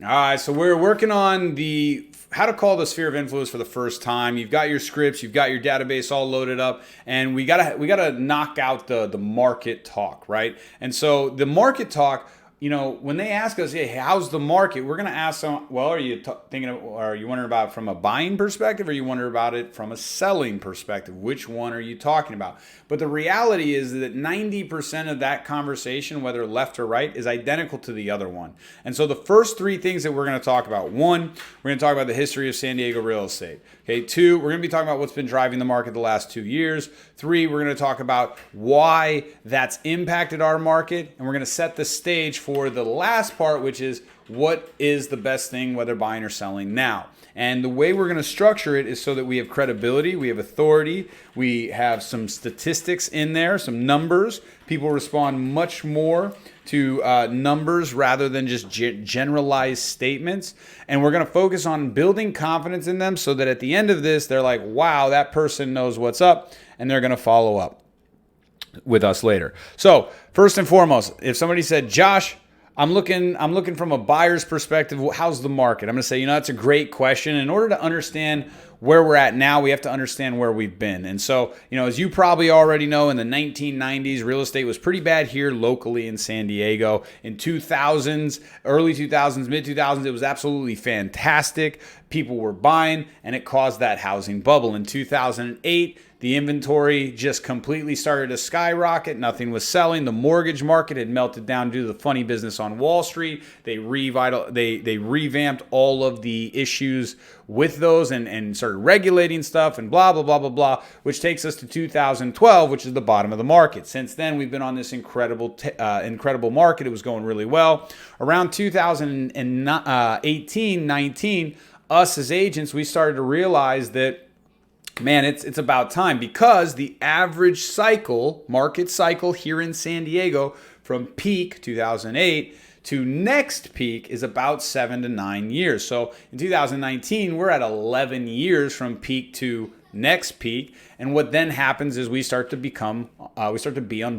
All right, so we're working on the how to call the sphere of influence for the first time. You've got your scripts, you've got your database all loaded up, and we gotta knock out the market talk, right? And so the market talk, when they ask us, hey, how's the market? We're gonna ask them, well, are you wondering about it from a buying perspective, or are you wondering about it from a selling perspective? Which one are you talking about? But the reality is that 90% of that conversation, whether left or right, is identical to the other one. And so the first three things that we're going to talk about: one, we're going to talk about the history of San Diego real estate. Okay, two, we're going to be talking about what's been driving the market the last 2 years. Three, we're going to talk about why that's impacted our market. And we're going to set the stage for the last part, which is what is the best thing, whether buying or selling now. And the way we're going to structure it is so that we have credibility, we have authority, we have some statistics in there, some numbers. People respond much more to numbers rather than just generalized statements. And we're going to focus on building confidence in them so that at the end of this, they're like, wow, that person knows what's up, and they're going to follow up with us later. So first and foremost, if somebody said, Josh, I'm looking from a buyer's perspective, how's the market? I'm going to say, that's a great question. In order to understand where we're at now, we have to understand where we've been. And so, as you probably already know, in the 1990s, real estate was pretty bad here locally in San Diego. In 2000s, early 2000s, mid 2000s, it was absolutely fantastic. People were buying, and it caused that housing bubble. In 2008, the inventory just completely started to skyrocket. Nothing was selling. The mortgage market had melted down due to the funny business on Wall Street. They revamped all of the issues with those and started regulating stuff and blah, blah, blah, blah, blah, which takes us to 2012, which is the bottom of the market. Since then, we've been on this incredible market. It was going really well. Around 2018, 19, us as agents, we started to realize that, man, it's about time, because the average market cycle here in San Diego from peak 2008 to next peak is about 7 to 9 years. So in 2019, we're at 11 years from peak to next peak. And what then happens is we start to be on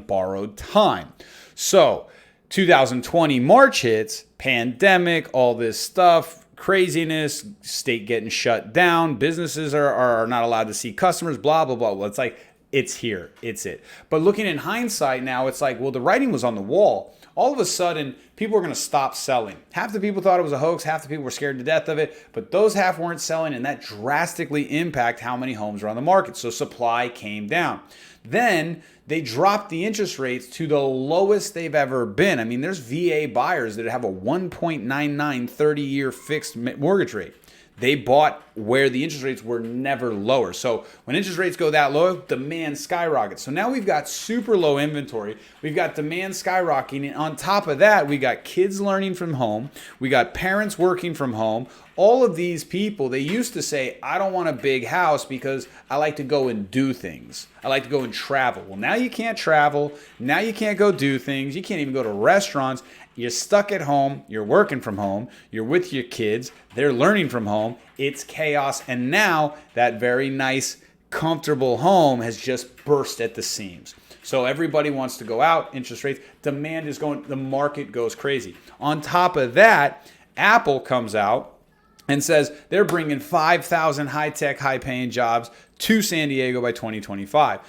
borrowed time. So 2020 March hits, pandemic, all this stuff, craziness, state getting shut down, businesses are not allowed to see customers, blah, blah, blah. Well, it's like, it's here, it's it. But looking in hindsight now, it's like, well, the writing was on the wall. All of a sudden, people were going to stop selling. Half the people thought it was a hoax, half the people were scared to death of it, but those half weren't selling, and that drastically impacted how many homes are on the market. So supply came down. Then they dropped the interest rates to the lowest they've ever been. I mean, there's VA buyers that have a 1.99 30-year fixed mortgage rate. They bought where the interest rates were never lower. So when interest rates go that low, demand skyrockets. So now we've got super low inventory. We've got demand skyrocketing. And on top of that, we got kids learning from home. We got parents working from home. All of these people, they used to say, I don't want a big house because I like to go and do things. I like to go and travel. Well, now you can't travel. Now you can't go do things. You can't even go to restaurants. You're stuck at home, you're working from home, you're with your kids, they're learning from home, it's chaos, and now that very nice, comfortable home has just burst at the seams. So everybody wants to go out, interest rates, demand is going, the market goes crazy. On top of that, Apple comes out and says they're bringing 5,000 high-tech, high-paying jobs to San Diego by 2025.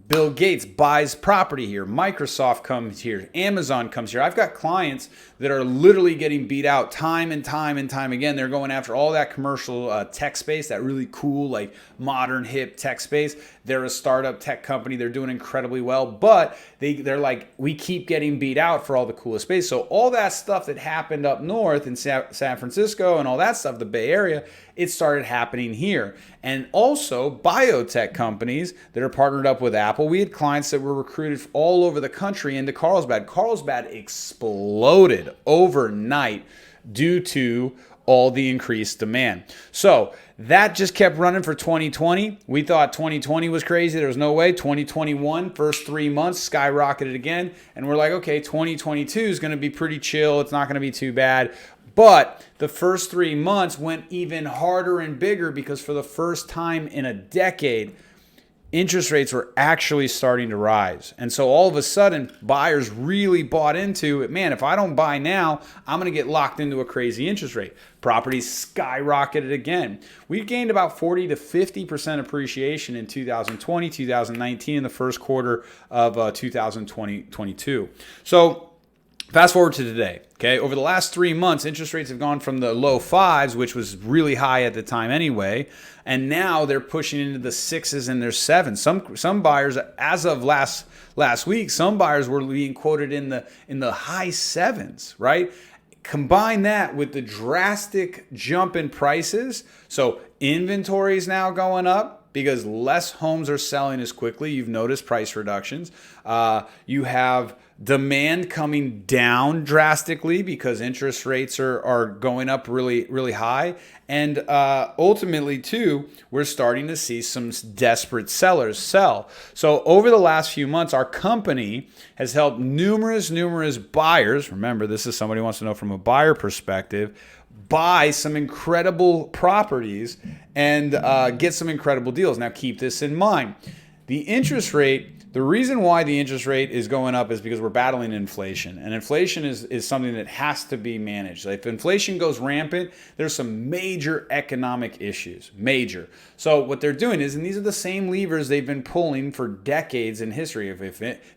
Bill Gates buys property here. Microsoft comes here. Amazon comes here. I've got clients that are literally getting beat out time and time and time again. They're going after all that commercial tech space, that really cool, like modern, hip tech space. They're a startup tech company. They're doing incredibly well, but they're like, we keep getting beat out for all the coolest space. So all that stuff that happened up north in San Francisco and all that stuff, the Bay Area, it started happening here. And also biotech companies that are partnered up with Apple. We had clients that were recruited all over the country into Carlsbad. Carlsbad exploded overnight due to all the increased demand. So that just kept running for 2020. We thought 2020 was crazy. There was no way. 2021, first 3 months, skyrocketed again. And we're like, okay, 2022 is going to be pretty chill. It's not going to be too bad. But the first 3 months went even harder and bigger because for the first time in a decade, interest rates were actually starting to rise. And so all of a sudden, buyers really bought into it. Man, if I don't buy now, I'm going to get locked into a crazy interest rate. Properties skyrocketed again. We gained about 40 to 50% appreciation in 2020, 2019, and the first quarter of 2022. So fast forward to today, okay? Over the last 3 months, interest rates have gone from the low fives, which was really high at the time anyway, and now they're pushing into the sixes and their sevens. Some buyers, as of last week, some buyers were being quoted in the high sevens, right? Combine that with the drastic jump in prices. So inventory is now going up because less homes are selling as quickly. You've noticed price reductions. You have demand coming down drastically because interest rates are going up really, really high. And ultimately, too, we're starting to see some desperate sellers sell. So over the last few months, our company has helped numerous buyers. Remember, this is somebody who wants to know from a buyer perspective, buy some incredible properties and get some incredible deals. Now, keep this in mind. The reason why the interest rate is going up is because we're battling inflation. And inflation is something that has to be managed. If inflation goes rampant, there's some major economic issues. Major. So what they're doing is, and these are the same levers they've been pulling for decades in history. If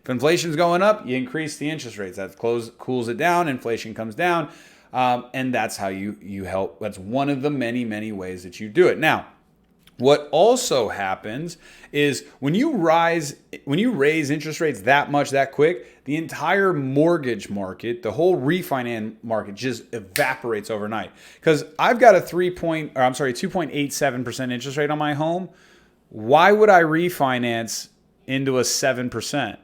inflation's going up, you increase the interest rates. That cools it down, inflation comes down. And that's how you help. That's one of the many ways that you do it. Now, what also happens is when you raise interest rates that much, that quick, the entire mortgage market, the whole refinance market just evaporates overnight. Because I've got a 2.87% interest rate on my home. Why would I refinance into a 7%?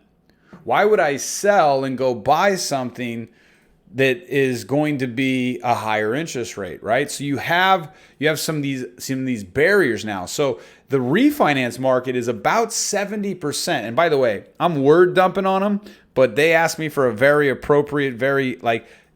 Why would I sell and go buy something that is going to be a higher interest rate, right? So you have some of these barriers now. So the refinance market is about 70%. And by the way, I'm word dumping on them, but they asked me for a very appropriate,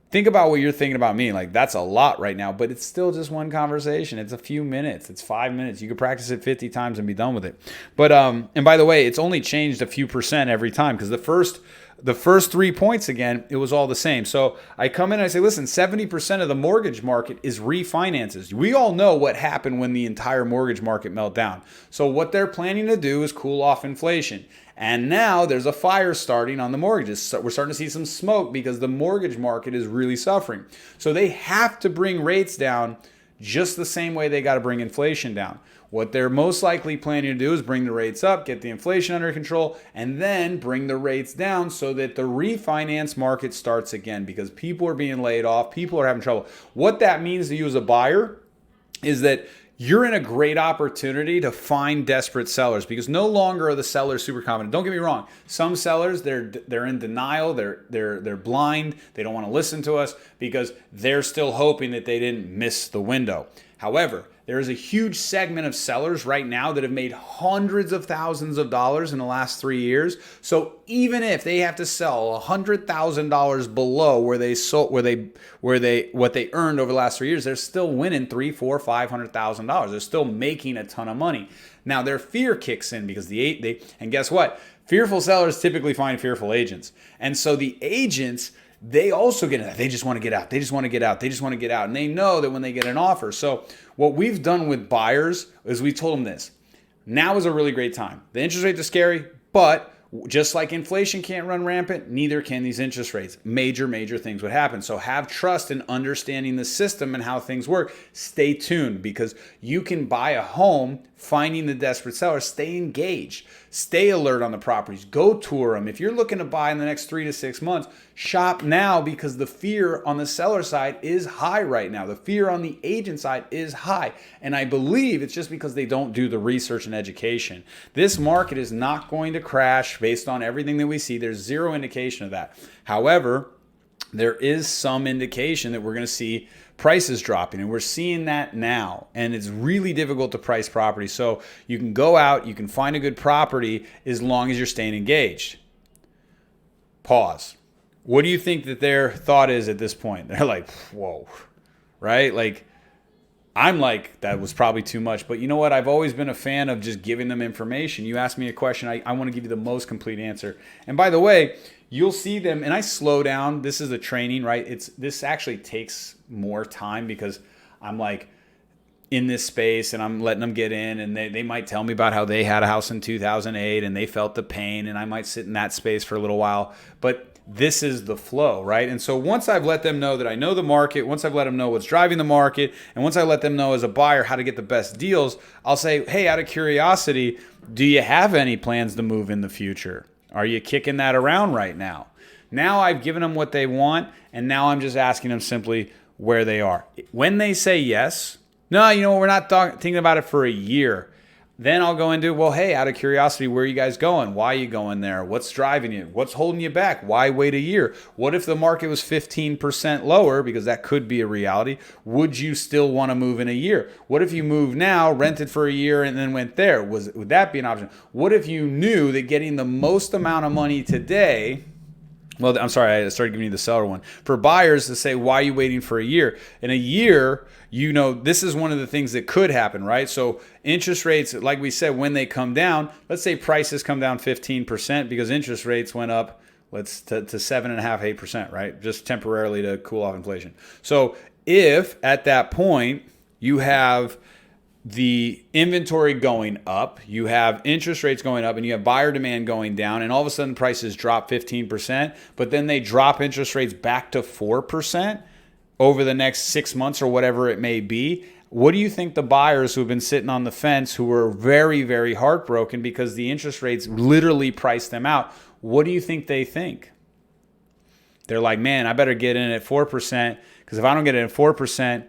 think about what you're thinking about me. Like, that's a lot right now, but it's still just one conversation. It's a few minutes. It's 5 minutes. You could practice it 50 times and be done with it. But and by the way, it's only changed a few percent every time, because the first 3 points, again, it was all the same. So I come in and I say, listen, 70% of the mortgage market is refinances. We all know what happened when the entire mortgage market melted down. So what they're planning to do is cool off inflation. And now there's a fire starting on the mortgages. So we're starting to see some smoke because the mortgage market is really suffering. So they have to bring rates down just the same way they got to bring inflation down. What they're most likely planning to do is bring the rates up, get the inflation under control, and then bring the rates down so that the refinance market starts again, because people are being laid off, people are having trouble. What that means to you as a buyer is that you're in a great opportunity to find desperate sellers, because no longer are the sellers super confident. Don't get me wrong. Some sellers, they're in denial. They're blind. They don't want to listen to us because they're still hoping that they didn't miss the window. However, there is a huge segment of sellers right now that have made hundreds of thousands of dollars in the last 3 years. So even if they have to sell $100,000 below what they earned over the last 3 years, they're still winning $300,000, $400,000, $500,000. They're still making a ton of money. Now their fear kicks in because and guess what? Fearful sellers typically find fearful agents, and so the agents, they also get out. They just want to get out. They just want to get out. They just want to get out. And they know that when they get an offer. So what we've done with buyers is we told them this. Now is a really great time. The interest rates are scary, but just like inflation can't run rampant, neither can these interest rates. Major things would happen. So have trust in understanding the system and how things work. Stay tuned, because you can buy a home finding the desperate seller. Stay engaged. Stay alert on the properties. Go tour them. If you're looking to buy in the next 3 to 6 months, shop now, because the fear on the seller side is high right now. The fear on the agent side is high. And I believe it's just because they don't do the research and education. This market is not going to crash based on everything that we see. There's zero indication of that. However, there is some indication that we're going to see prices dropping, and we're seeing that now. And it's really difficult to price property. So you can go out, you can find a good property as long as you're staying engaged. Pause. What do you think that their thought is at this point? They're like, whoa, right? Like, I'm like, that was probably too much. But you know what? I've always been a fan of just giving them information. You ask me a question, I want to give you the most complete answer. And by the way, you'll see them, and I slow down. This is a training, right? This actually takes more time because I'm like in this space and I'm letting them get in, and they might tell me about how they had a house in 2008 and they felt the pain, and I might sit in that space for a little while. But this is the flow, right? And so once I've let them know that I know the market, once I've let them know what's driving the market, and once I let them know as a buyer how to get the best deals, I'll say, hey, out of curiosity, do you have any plans to move in the future? Are you kicking that around right now? Now I've given them what they want, and now I'm just asking them simply where they are. When they say yes, no, we're not thinking about it for a year. Then I'll go into, well, hey, out of curiosity, where are you guys going? Why are you going there? What's driving you? What's holding you back? Why wait a year? What if the market was 15% lower? Because that could be a reality. Would you still want to move in a year? What if you moved now, rented for a year, and then went there? Would that be an option? What if you knew that getting the most amount of money today... Well, I'm sorry, I started giving you the seller one. For buyers to say, why are you waiting for a year? In a year, this is one of the things that could happen, right? So interest rates, like we said, when they come down, let's say prices come down 15% because interest rates went up, to 7.5%, 8%, right? Just temporarily to cool off inflation. So if at that point you have the inventory going up, you have interest rates going up, and you have buyer demand going down, and all of a sudden prices drop 15%, but then they drop interest rates back to 4% over the next 6 months or whatever it may be. What do you think the buyers who have been sitting on the fence, who were very, very heartbroken because the interest rates literally priced them out, what do you think they think? They're like, man, I better get in at 4% because if I don't get in at 4%,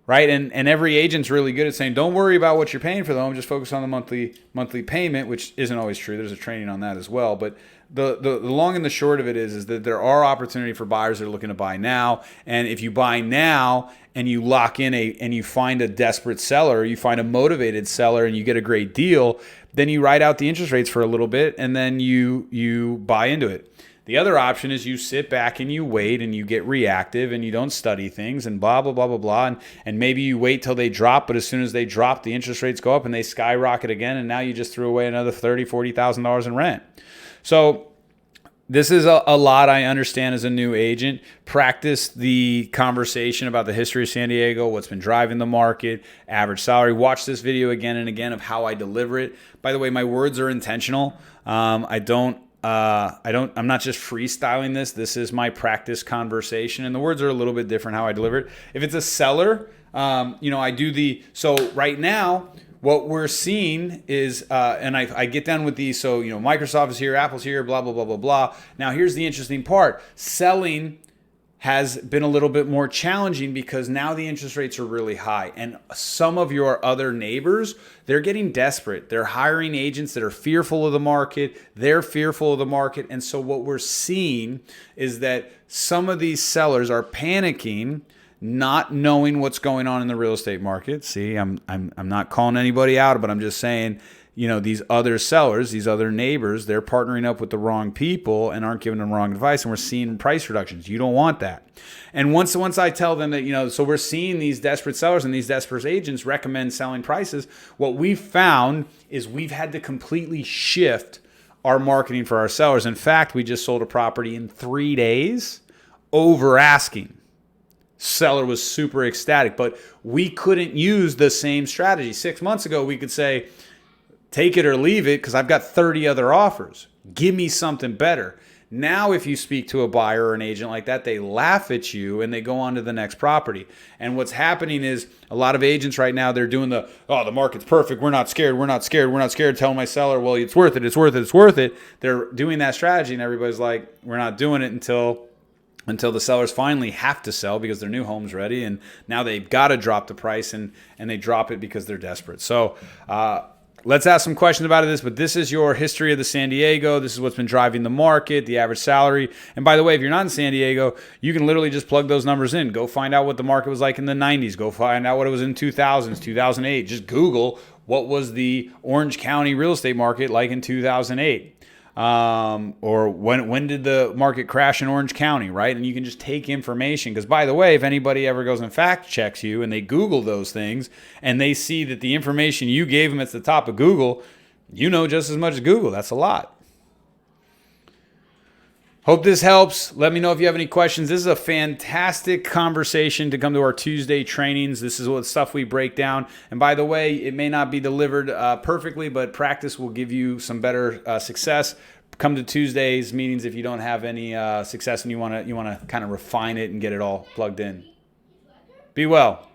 right? And every agent's really good at saying, don't worry about what you're paying for the home, just focus on the monthly payment, which isn't always true. There's a training on that as well. But the long and the short of it is that there are opportunity for buyers that are looking to buy now. And if you buy now and you lock in and you find a desperate seller, you find a motivated seller and you get a great deal, then you ride out the interest rates for a little bit and then you buy into it. The other option is you sit back and you wait and you get reactive and you don't study things and blah, blah, blah, blah, blah. And maybe you wait till they drop, but as soon as they drop, the interest rates go up and they skyrocket again. And now you just threw away another $30,000, $40,000 in rent. So this is a lot, I understand, as a new agent. Practice the conversation about the history of San Diego, what's been driving the market, average salary. Watch this video again and again of how I deliver it. By the way, my words are intentional. I'm not just freestyling this. This is my practice conversation, and the words are a little bit different how I deliver it. If it's a seller, so right now, what we're seeing is, and I get down with these. So, Microsoft is here, Apple's here, blah, blah, blah, blah, blah. Now, here's the interesting part. Selling has been a little bit more challenging because now the interest rates are really high. And some of your other neighbors, they're getting desperate. They're hiring agents that are fearful of the market. They're fearful of the market. And so what we're seeing is that some of these sellers are panicking, not knowing what's going on in the real estate market. See, I'm not calling anybody out, but I'm just saying, these other sellers, these other neighbors, they're partnering up with the wrong people and aren't giving them wrong advice, and we're seeing price reductions. You don't want that. And once I tell them that, so we're seeing these desperate sellers and these desperate agents recommend selling prices, what we've found is we've had to completely shift our marketing for our sellers. In fact, we just sold a property in 3 days over asking. Seller was super ecstatic, but we couldn't use the same strategy. 6 months ago, we could say, take it or leave it because I've got 30 other offers. Give me something better. Now, if you speak to a buyer or an agent like that, they laugh at you and they go on to the next property. And what's happening is a lot of agents right now, they're doing the market's perfect. We're not scared. We're not scared. We're not scared. Tell my seller, well, it's worth it. It's worth it. It's worth it. They're doing that strategy and everybody's like, we're not doing it until the sellers finally have to sell because their new home's ready. And now they've got to drop the price and they drop it because they're desperate. So, let's ask some questions about this, but this is your history of the San Diego. This is what's been driving the market, the average salary. And by the way, if you're not in San Diego, you can literally just plug those numbers in. Go find out what the market was like in the 90s. Go find out what it was in 2000s, 2008. Just Google what was the Orange County real estate market like in 2008. or when did the market crash in Orange County, right? And you can just take information. Because by the way, if anybody ever goes and fact checks you and they Google those things and they see that the information you gave them at the top of Google, you know just as much as Google. That's a lot. Hope this helps. Let me know if you have any questions. This is a fantastic conversation to come to our Tuesday trainings. This is what stuff we break down. And by the way, it may not be delivered perfectly, but practice will give you some better success. Come to Tuesdays meetings if you don't have any success and you want to kind of refine it and get it all plugged in. Be well.